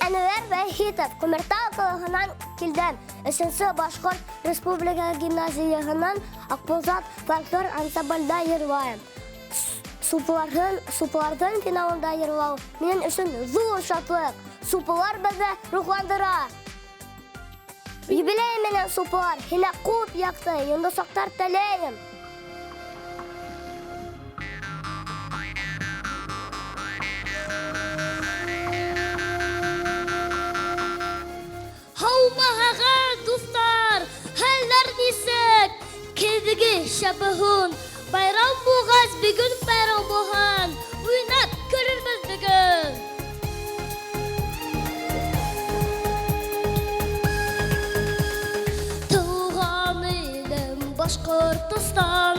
Әнуәр Вахитов Күмертау қаласынан келдім. 3-ші Башқұрт Республика гимназиясынан Ақбозат фольклор ансамбльда ерлайым. Супылардың финалында ерлау менің үшін зор шатлық. Супылар бізді рухландыра. Юбилей менен супылар, хина көп яқты, енді соқтар тілейім. Haumahara dostlar, haller nisek, kedigi şabahun, bayram boğaz bugün bayram boğan, oynap görürüz bugün. Tuğan ilim Başkortistan,